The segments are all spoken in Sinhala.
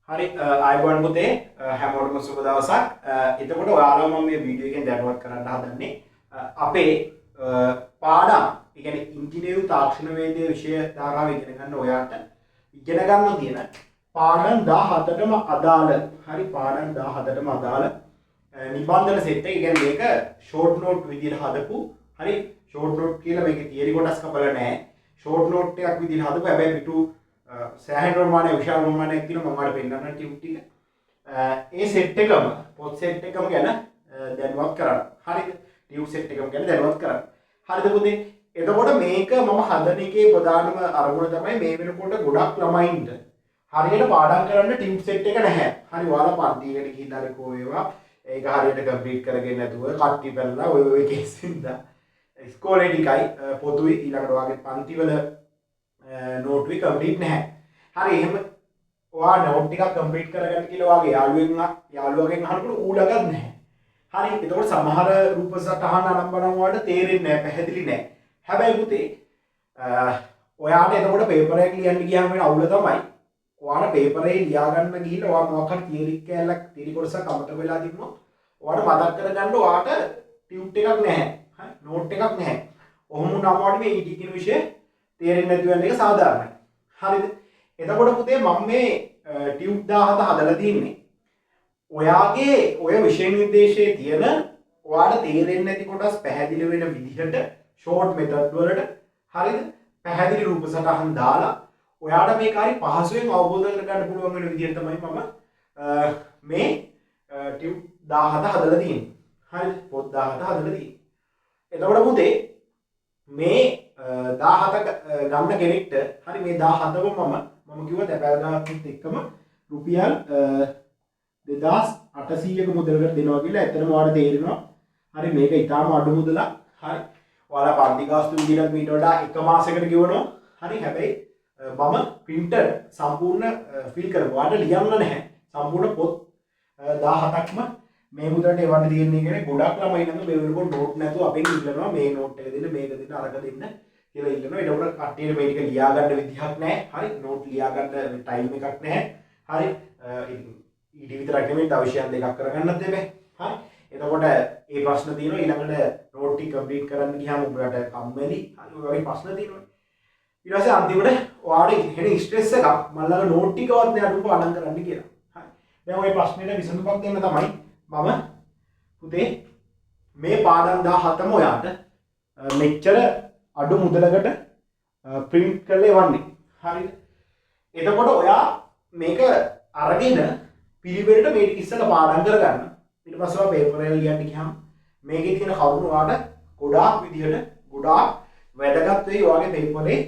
හරි අයබෝන් පුතේ හැමෝටම සුබ දවසක්. එතකොට ඔයාලා මම මේ වීඩියෝ එකෙන් දැනුවත් කරන්න හදන්නේ අපේ පාඩම්, ඒ කියන්නේ ඉංජිනේරු තාක්ෂණ වේදයේ විෂය ධාරාව ඉගෙන ගන්න ඔයාට ඉගෙන ගන්න තියෙන පාඩම් 17ටම අදාළ, හරි පාඩම් 17ටම අදාළ නිබන්ධන සෙට් එක. කියන්නේ මේක ෂෝට් නෝට් විදිහට හදපු, හරි ෂෝට් නෝට් කියලා මේකේ තියරි කොටස් කපලා නැහැ. ෂෝට් නෝට් එකක් විදිහට හදපු, හැබැයි පිටු සෑහෙන ප්‍රමාණයක් විශාල ප්‍රමාණයක් තියෙනවා. මම ඔයාලට පෙන්නන්න ටියුබ් ටික. ඒ සෙට් එකම පොත් සෙට් එකම ගැන දැනුවත් කරන්න. හරිද? ටියුබ් සෙට් එකම ගැන දැනුවත් කරන්න. හරිද පුතේ? එතකොට මේක මම හදන එකේ ප්‍රධානම අරමුණ තමයි මේ වෙනකොට ගොඩක් ළමයින්ට හරියට පාඩම් කරන්න ටියුබ් සෙට් එක නැහැ. හරි ඔයාලා පන්තියකට ගිහින් හරි කෝ ඒවා ඒක හරියට කම්ප්ලීට් කරගෙන නැතුව කට්ටි පැනලා ඔය කේස් ඉඳලා ඉස්කෝලේ ටිකයි පොදුයි ඊළඟට ඔයාගේ පන්තිවල නෝට්වි කම්ප්ලීට් නැහැ. හරි එහෙම ඔයා නෝට් ටිකක් කම්ප්ලීට් කරගන්න කියලා ඔයාගේ යාළුවගෙන් අහනකොට ඌ ළඟත් නැහැ. හරි එතකොට සමහර රූප සටහන් අනම්බනම් වලට තේරෙන්නේ නැහැ, පැහැදිලි නැහැ. හැබැයි පුතේ ඔයාට එතකොට පේපර් එක ලියන්න ගියාම වෙන අවුල තමයි ඔයාලා පේපර් එකේ ලියා ගන්න ගිහිල්ලා ඔයා මොකක් හරි තියරි කැලක් තියරි කොටසක් අමතක වෙලා තිබුණොත් ඔයාට මතක් කරගන්න ඔයාට ටියුට් එකක් නැහැ. හරි නෝට් එකක් නැහැ. ඔහොම වුණාම ඔයාට මේ ඊටි කියන විෂය තේරෙන්නේ නැති වෙන එක සාධාරණයි. හරිද? එතකොට පුතේ මම මේ ටියුබ් 17 හදලා තින්නේ ඔයාගේ ඔය විෂය නිර්දේශයේ තියෙන ඔයාට තේරෙන්නේ නැති කොටස් පැහැදිලි වෙන විදිහට ෂෝට් මෙතඩ් වලට, හරිද? පැහැදිලි රූප සටහන් දාලා ඔයාට මේක හරි පහසුවෙන් අවබෝධ කරගන්න පුළුවන් වෙන විදිහට තමයි මම මේ ටියුබ් 17 හදලා තියෙන්නේ. හරිද? පොත් 17 හදලා තියෙන්නේ. එතකොට පුතේ මේ 17 ගන්න කෙනෙක්ට, හරි මේ 17ම මම කිව්වා තැපැල් ගානත් එක්කම රුපියල් 2800ක මුදලකට දෙනවා කියලා. එතනම ඔයාලට තේරෙනවා හරි මේක ඊටාම අඩු මුදලක්. හරි ඔයාලා පන්ති ගාස්තු විදිහට මීට වඩා එක මාසයකට ගෙවනවා. හරි හැබැයි මම printer සම්පූර්ණ ෆිල් කරපුවා. ඔයාලට ලියන්න නැහැ. සම්පූර්ණ පොත් 17ක්ම මේ මුදලට එවන්න තියෙන්නේ කියන්නේ ගොඩක් ළමයි නම් මේ වෙනකොට නෝට් නැතුව අපෙන් ඉල්ලනවා මේ නෝට් එක දෙන්න, මේක දෙන්න, අරක දෙන්න කියලා ඉල්ලනවා. ඒකට කට්ටියට මේ ටික ලියා ගන්න විදිහක් නැහැ. හරි නෝට් ලියා ගන්න ටයිම් එකක් නැහැ. හරි ඊට විතරක් නෙමෙයි තව විෂයන් දෙකක් කරගන්නත් දෙබෑ. හරි එතකොට මේ ප්‍රශ්න තියෙනවා. ඊළඟට නෝට් ටික කම්ප්ලීට් කරන්න ගියාම ඔයාලට කම්මැලි, හරි ඔය වගේ ප්‍රශ්න තියෙනවා. ඊට පස්සේ අන්තිමට ඔයාලට එන ස්ට්‍රෙස් එකක් මම ළඟ නෝට් ටිකවත් නෑ අඩුව පාඩම් කරන්න කියලා. හරි දැන් ওই ප්‍රශ්නෙට විසඳුමක් දෙන්න තමයි මම පුතේ මේ පාඩම් 17ම ඔයාට මෙච්චර අඩු මුදලකට print කරලා එවන්නේ. හරිද? එතකොට ඔයා මේක අරගෙන පිළිවෙලට මේ ටික ඉස්සෙල්ලා පාඩම් කරගන්න. ඊට පස්සේ ඔයා පේපර් එක ලියන්න ගියාම මේකේ තියෙන කරුණු ඔයාට ගොඩාක් විදිහට ගොඩාක් වැදගත් වෙයි. ඔයාගේ පේපරේ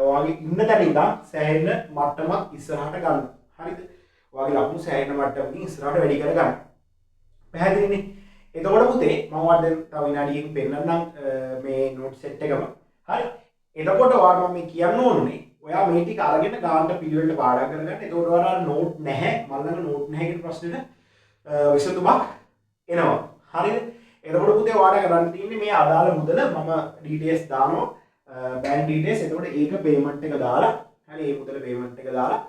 ඔයාගේ ඉන්න තැන ඉඳන් සෑහෙන මට්ටමක් ඉස්සරහට ගන්න. හරිද? ඔයාගේ ලකුණු සෑහෙන මට්ටමකින් ඉස්සරහට වැඩි කර ගන්න. පැහැදිලිනේ? එතකොට පුතේ මම ඔයාලට තව විනාඩියකින් පෙන්නන්නම් මේ නෝට් සෙට් එකම. හරි එතකොට ඔයාලා මම මේ කියන්න ඕනේ ඔයා මේ ටික අරගෙන ගානට පිළිවෙලට පාඩම් කරගන්න. එතකොට ඔයාලා නෝට් නැහැ, මම ළඟ නෝට් නැහැ කියන ප්‍රශ්නෙට විසඳුමක් එනවා. හරිද? එතකොට පුතේ ඔයාලා කරන්න තියෙන්නේ මේ අදාළ මුදල මම ඩීටේල්ස් දානවා, බැංක් ඩීටේල්ස්. එතකොට ඒක පේමන්ට් එක දාලා, හරි මේ මුදල පේමන්ට් එක දාලා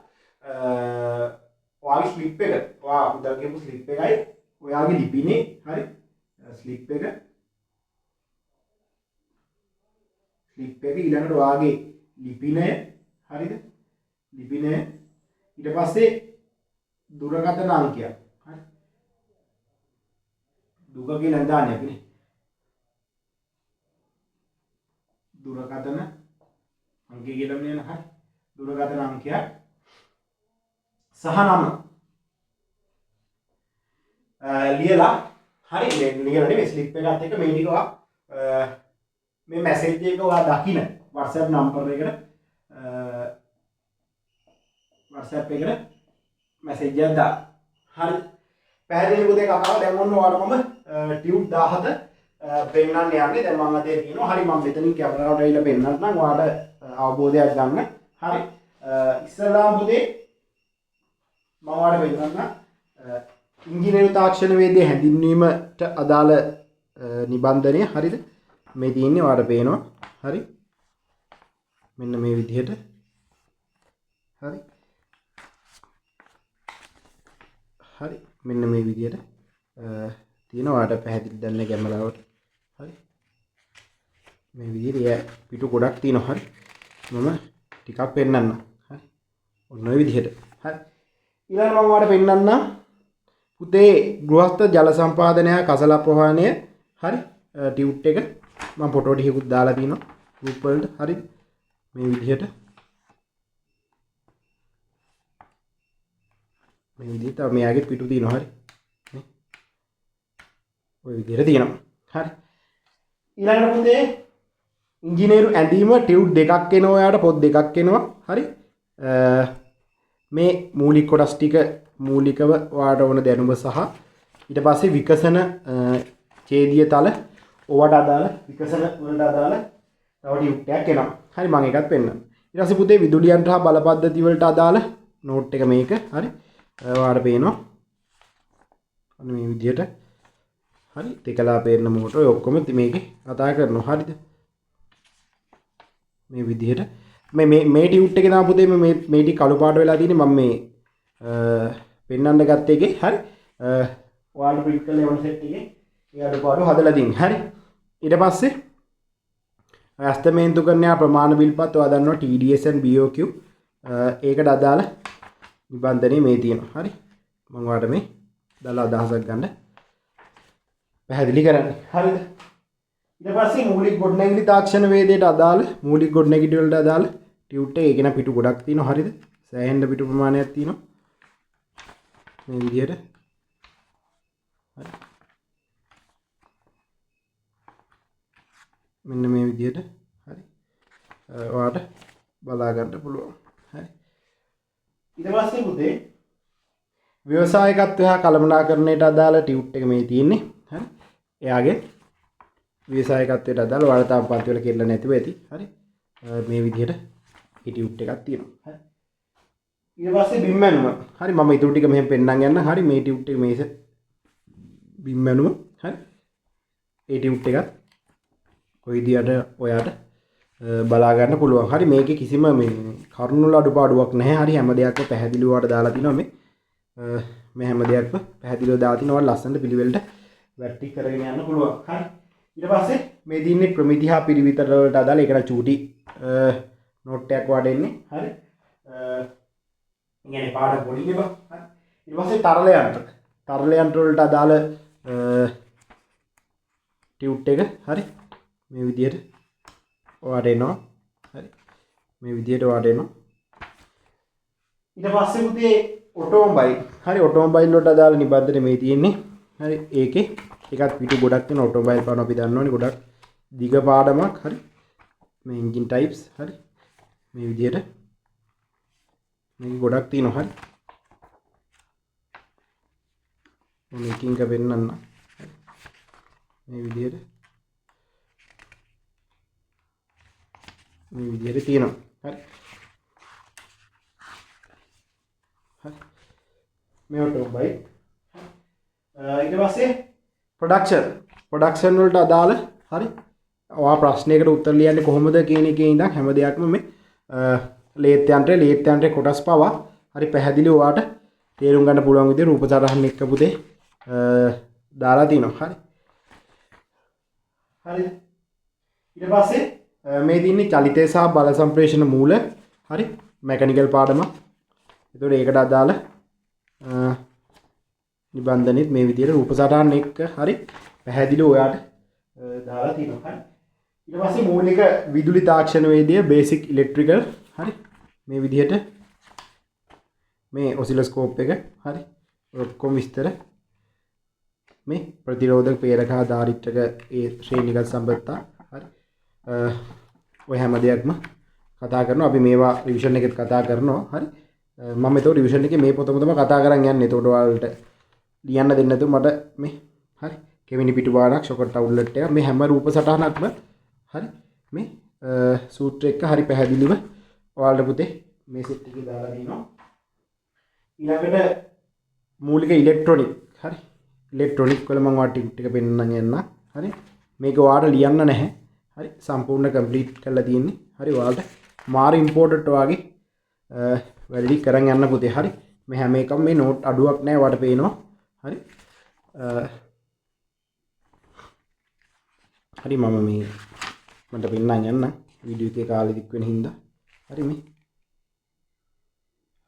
ඔයාගේ ස්ලිප් එක, ඔයා මුදල් කියපු ස්ලිප් එකයි ඔයාගේ ලිපිනේ, හරි ස්ලිප් එක ඊළඟට ඔයාගේ ලිපිනය, හරිද? ලිපිනය ඊට පස්සේ දුරකථන අංකය, හරි දුක කියලා දාන්නේ අපිනේ. දුරකථන අංකය කියලා මෙන්න, හරි දුරකථන අංකය සහ නම ලියලා, හරි ලියලා නෙමෙයි ස්ලිප් එකත් එක්ක මේ ටික ඔයා මේ මැසේජ් එක ඔයා දකින්න WhatsApp නම්බර් එකට WhatsApp එකට මැසේජ් එකක් දාන්න. හරි පැහැදිලි පුතේ කතාව. දැන් ඔන්න ඔයාලට මම ටියුබ් 17 පෙන්නන්න යන්නේ. දැන් මම අතේ තියෙනවා. හරි මම මෙතනින් කැමරාවට ඇවිල්ලා පෙන්නන්නම් ඔයාලට අවබෝධයක් ගන්න. හරි ඉස්සරහා පුතේ මම ඔයාලට පෙන්නන්න ඉංජිනේරු තාක්ෂණ වේදයේ හැඳින්වීමට අදාළ නිබන්ධනය. හරිද? මේ තියෙන්නේ ඔයාලට පේනවා. හරි මෙන්න මේ විදිහට. හරි හරි මෙන්න මේ විදිහට තියෙනවා ඔයාලට පැහැදිලි දැන්න කැමරාවට හරි මේ විදිහට පිටු ගොඩක් තියෙනවා හරි මම ටිකක් පෙන්නන්නම් හරි ඔන්න ඔය විදිහට හරි ඊළඟට මම ඔයාලට පෙන්නන්නම් පුතේ ගෘහස්ත ජල සම්පාදනය කසල ප්‍රවාහනය හරි ටියුට් එක මම ෆොටෝ ටිකකුත් දාලා තියෙනවා ගෲප් වලට හරි මේ විදිහට මේ විදිහට මෙයාගේ පිටු තියෙනවා හරි නේ ඔය විදිහට තියෙනවා හරි ඊළඟට පුතේ ඉංජිනේරු ඇඳීම ටියුට් දෙකක් එනවා ඔයාලට පොත් දෙකක් එනවා හරි මේ මූලික කොටස් ටික මූලිකව ඔයාලට ඕන දැනුම සහ ඊට පස්සේ විකසන ඡේදීය තල ඔයාලට අදාළ විකසන වලට අදාළ තව ටියුට් එකක් එනවා හරි මම ඒකත් පෙන්නනවා ඊට පස්සේ පුතේ විදුලි යන්ත්‍ර හා බල පද්ධති වලට අදාළ නෝට් එක මේක හරි ඔයාලට පේනවා අන්න මේ විදිහට හරි තෙකලා පේන්න මෝටර ඔය ඔක්කොම මේකේ කතා කරනවා හරිද මේ විදිහට මේ ටියුට් එකේ තමයි පුතේ මේ ටික කළු පාට වෙලා තියෙන්නේ මම මේ පෙන්නන්න ගත්ත එකේ හරි ඔයාලට ප්‍රින්ට් කරලා එවන සෙට් එකේ ඒ අඩුපාඩු හදලා තින් හරි ඊට පස්සේ අස්තමේන්තු කරන ප්‍රමාණ බිල්පත් ඔයා දන්නවා TDS and BOQ ඒකට අදාළ නිබන්ධනේ මේ තියෙනවා හරි මම ඔයාලට මේ දාලා අදහසක් ගන්න පැහැදිලි කරන්නේ හරිද ඊට පස්සේ මූලික ගොඩනැගිලි තාක්ෂණ වේදයට අදාළ මූලික ගොඩනැගිලි වලට අදාළ ටියුට් එක ඒකන පිටු ගොඩක් තියෙනවා හරිද සෑහෙන පිටු ප්‍රමාණයක් තියෙනවා මේ විදිහට හරි මෙන්න මේ විදිහට හරි ඔයාලට බලා ගන්න පුළුවන් හරි ඊට පස්සේ පුතේ ව්‍යවසායකත්වය හා කළමනාකරණයට අදාළ ටියුට් එක මේ තියෙන්නේ හරි එයාගේ ව්‍යවසායකත්වයට අදාළ ඔයාලා තාම පන්ති වල කෙරලා නැතිව ඇති හරි මේ විදිහට ඒ ටියුට් එකක් තියෙනවා හරි ඊට පස්සේ බිම් මැනුම හරි මම ඊටු ටික මෙහෙම පෙන්නන් යන්න හරි මේ ටියුට් එක මේස බිම් මැනුම හරි ඒ ටියුට් එකත් කොයි විදියට ඔයාට බලා ගන්න පුළුවන් හරි මේකේ කිසිම මේ කරුණු වල අඩුපාඩුවක් නැහැ හරි හැම දෙයක්ම පැහැදිලිව වට දාලා තිනවා මේ හැම දෙයක්ම පැහැදිලිව දාලා තිනවා ලස්සනට පිළිවෙලට වැටි කරගෙන යන්න පුළුවන් හරි ඊට පස්සේ මේ දින්නේ ප්‍රමිති හා පිරිවිතර වලට අදාළ ඒකට චූටි නෝට් එකක් වඩ එන්නේ හරි ඉන්නේ පාඩම් පොඩි නේ බා හරි ඊට පස්සේ තරල යන්ත්‍ර වලට අදාළ ටියුට් එක හරි මේ විදිහට ඔයාට එනවා හරි මේ විදිහට ඔයාට එනවා ඊට පස්සේ පුතේ ඔටෝමොබයිල් හරි ඔටෝමොබයිල් වලට අදාළ නිබන්ධන මේ තියෙන්නේ හරි ඒකේ එකක් පිටු ගොඩක් තියෙන ඔටෝමොබයිල් පාඩම අපි දන්නවනේ ගොඩක් දිග පාඩමක් හරි මේ එන්ජින් ටයිප්ස් හරි මේ විදිහට මේක ගොඩක් තියෙනවා හරි මම එකකින් එක වෙන්නන්න මේ විදිහට තියෙනවා හරි හරි මේ ඔටෝමොබයිල් ඊට පස්සේ ප්‍රොඩක්ෂන් වලට අදාළ හරි ඔයා ප්‍රශ්නයකට උත්තර ලියන්නේ කොහොමද කියන එකේ ඉඳන් හැම දෙයක්ම මේ ලේත් යන්ත්‍රේ කොටස් පවා හරි පැහැදිලි ඔයාට තේරුම් ගන්න පුළුවන් විදිහට රූප සටහන් එක්ක පුතේ දාලා තිනවා හරි හරි ඊට පස්සේ මේ දින්නේ චලිතය සහ බල සම්ප්‍රේෂණ මූල හරි මෙකැනිකල් පාඩමක් ඒතකොට ඒකට අදාළ නිබන්ධනෙත් මේ විදිහට රූප සටහන් එක්ක හරි පැහැදිලි ඔයාට දාලා තියෙනවා හරි ඊට පස්සේ මූලික විදුලි තාක්ෂණ වේදය බේසික් ඉලෙක්ට්‍රිකල් හරි මේ විදිහට මේ ඔසිලොස්කෝප් එක හරි ඔක්කොම විස්තර මේ ප්‍රතිරෝධක ප්‍රේරක හා ධාරිත්‍රක ඒ ශ්‍රේණිගත සම්බන්ධතා හරි ඔය හැම දෙයක්ම කතා කරනවා අපි මේවා රිවිෂන් එකෙත් කතා කරනවා හරි මම ඒතකොට රිවිෂන් එකේ මේ පොතම තමයි කතා කරන් යන්නේ ඒතකොට ඔයාලට ලියන්න දෙන්න නැතුව මට මේ හරි කෙවිනි පිටු බාරක් ෂොකට් අවුට්ලට් එක මේ හැම රූප සටහනක්ම හරි මේ සූත්‍ර එක හරි පැහැදිලිව ඔයාලට පුතේ මේ සෙට් එකේ දාලා දිනවා ඊළඟට මූලික ඉලෙක්ට්‍රොනික හරි ඉලෙක්ට්‍රොනික වල මම ඔයාලට ටික පෙන්නන්න යන්න හරි මේක ඔයාලට ලියන්න නැහැ හරි සම්පූර්ණ කම්ප්ලීට් කරලා තියෙන්නේ හරි ඔයාලට මාර ඉම්පෝර්ටන්ට් වාගේ වැඩි කරන් යන්න පුතේ හරි මේ හැම එකම මේ නෝට් අඩුවක් නැහැ වට පේනවා. හරි. හරි මම මේ මට පෙන්නන්න යන්න වීඩියෝ එකේ කාලෙ දික් වෙන හින්දා. හරි මේ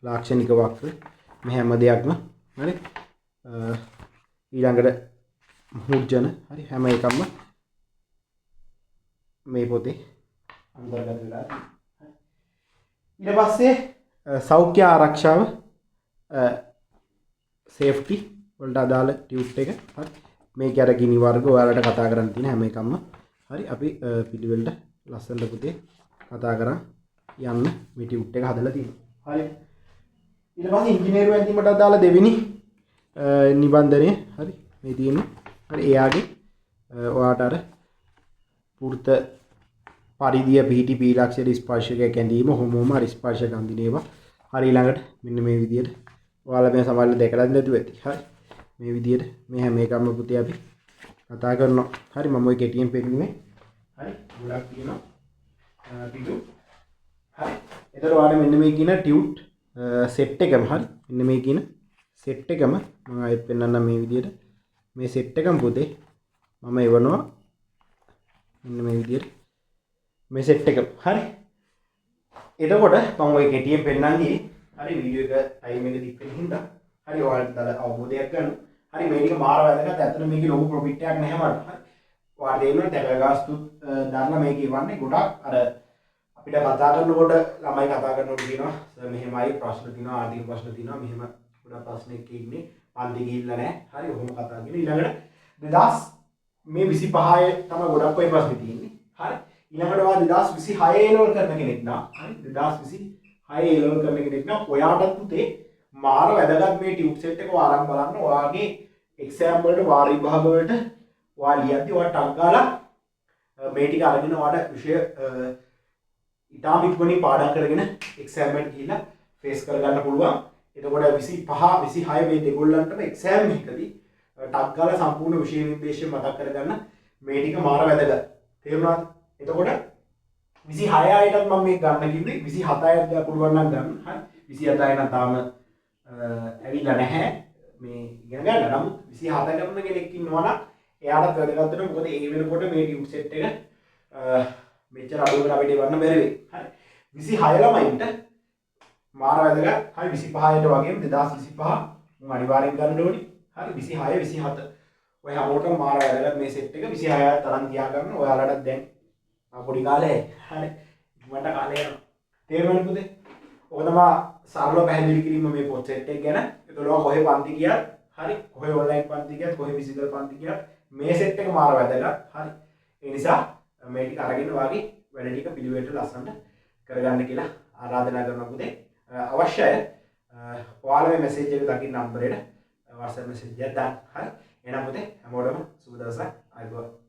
ලාක්ෂණික වක්‍ර මේ හැම දෙයක්ම හරි ඊළඟට මුර්ජන හරි හැම එකක්ම මේ පොතේ අන්තර්ගත වෙලා තියෙනවා. ඊට පස්සේ සෞඛ්‍ය ආරක්ෂාව සේෆ්ටි වලට අදාළ ටියුට් එක හරි මේක අර ගිනි වර්ග ඔයාලට කතා කරන්න තියෙන හැම එකක්ම හරි අපි පිළිවෙලට ලස්සනට පුතේ කතා කරන් යන්න මේ ටියුට් එක හදලා තියෙනවා. හරි ඊට පස්සේ ඉංජිනේරු ඇඳීමට අදාළ දෙවෙනි නිබන්ධනය හරි මේ තියෙන්නේ. හරි එයාගේ ඔයාට අර පුර්ත පරිධිය පිහිටි පීලක්ෂර ස්පර්ශකයක් ඇඳීම හොමෝම හරි ස්පර්ශක අඳිනේවා. හරි ඊළඟට මෙන්න මේ විදියට ඔයාලා මේ සමහරවිට දැකලා නැතුව ඇති. හරි මේ විදියට මේ හැම එකක්ම පුතේ අපි කතා කරනවා. හරි මම ඔය කෙටියෙන් පෙන්නන්නේ. හරි ගොඩක් තියෙනවා පිටු. හරි එතකොට ඔයාලා මෙන්න මේ කියන ටියුට් සෙට් එකම හරි මෙන්න මේ කියන සෙට් එකම මම ආයෙත් පෙන්නන්නම් මේ විදියට මේ සෙට් එකම පුතේ මම එවනවා මෙන්න මේ විදියට මේ සෙට් එක හරි එතකොට මම ඔය කෙටියෙන් පෙන්නන්නේ හරි වීඩියෝ එක ටයිම් එක දික් වෙන හින්දා හරි ඔයාලට අවබෝධයක් ගන්න හරි මේ ටික මාර වැදගත් ඇත්තට මේකේ ලොකු ප්‍රොෆිට් එකක් නැහැ මට හරි ඔයාලට තේරෙනවා දැක ගාස්තු දාන්න මේක ඉවන්නේ ගොඩක් අර අපිට කතා කරනකොට ළමයි කතා කරනකොට කියනවා සර් මෙහෙමයි ප්‍රශ්න තියෙනවා ආර්ථික ප්‍රශ්න තියෙනවා මෙහෙම ගොඩක් ප්‍රශ්න එක්ක ඉන්නේ පන්ති ගිහිල්ලා නැහැ හරි ඔහොම කතා කරගෙන ඊළඟට 2000 මේ 25 තමයි ගොඩක් ඔය ප්‍රශ්නේ තියෙන්නේ හරි ඊළඟට ඔයා 2026 A level කරන කෙනෙක් නා හරි 2026 A level කරන කෙනෙක් නා ඔයාටත් පුතේ මාර වැදගත් මේ ටියුට් සෙට් එක ආරම්භ බලන්න ඔයාගේ එක්සෑම් වලට වාර විභාග වලට ඔයා ලියද්දි ඔයා ටක් ගාලා මේ ටික අරගෙන ඔයාට විෂය ඉතාම ඉක්මනින් පාඩම් කරගෙන එක්සෑම් එකට ගිහිල්ලා ෆේස් කරගන්න පුළුවන්. එතකොට 25 26 මේ දෙගොල්ලන්ටම එක්සෑම් එකකදී ටක් ගාලා සම්පූර්ණ විෂය නිර්දේශය මතක් කරගන්න මේ ටික මාර වැදගත්. තේරුණාද? එතකොට 26 අයටත් මම මේක ගන්න කිව්වේ 27 අයට පුළුවන් නම් ගන්න. හරි 27 අය නම් තාම ඇවිල්ලා නැහැ මේ ඉගෙන ගන්න. නමුත් 27 කරන කෙනෙක් ඉන්නවා නම් එයාටත් වැදගත් වෙනවා. මොකද ඒ වෙනකොට මේ ටියුට් සෙට් එක මෙච්චර අඩුවකට අපිට වන්න බැරි වෙයි. හරි 26 ළමයින්ට මාර වැදගත්. හරි 25ට වගේම 2025 මම අනිවාර්යෙන් ගන්න ඕනේ. හරි 26 27 ඔය හැමෝටම මාර වැදගත් මේ සෙට් එක 26 තරම් තියාගන්න. ඔයාලටත් දැන් පොඩි කාලේ හරි මට කාලේ යනවා. තේරුණාද පුතේ? ඔක තමයි සරල පැහැදිලි කිරීම මේ පොත් සෙට් එක ගැන. ඒතකොට කොහේ පන්ති ගියත් හරි කොහේ ඔන්ලයින් පන්ති ගියත් කොහේ ෆිසිකල් පන්ති ගියත් මේ සෙට් එක මාර වැදගත්. හරි ඒ නිසා මේ ටික අරගෙන වාගේ වැඩ ටික පිළිවෙලට ලස්සනට කරගන්න කියලා ආරාධනා කරනවා පුතේ. අවශ්‍යයි ඔයාලා මේ මැසේජ් එක දකින්න නම්බරේට WhatsApp මැසේජ් එකක් දාන්න. හරි එහෙනම් පුතේ හැමෝටම සුබ දවසක්. ආයුබෝවන්.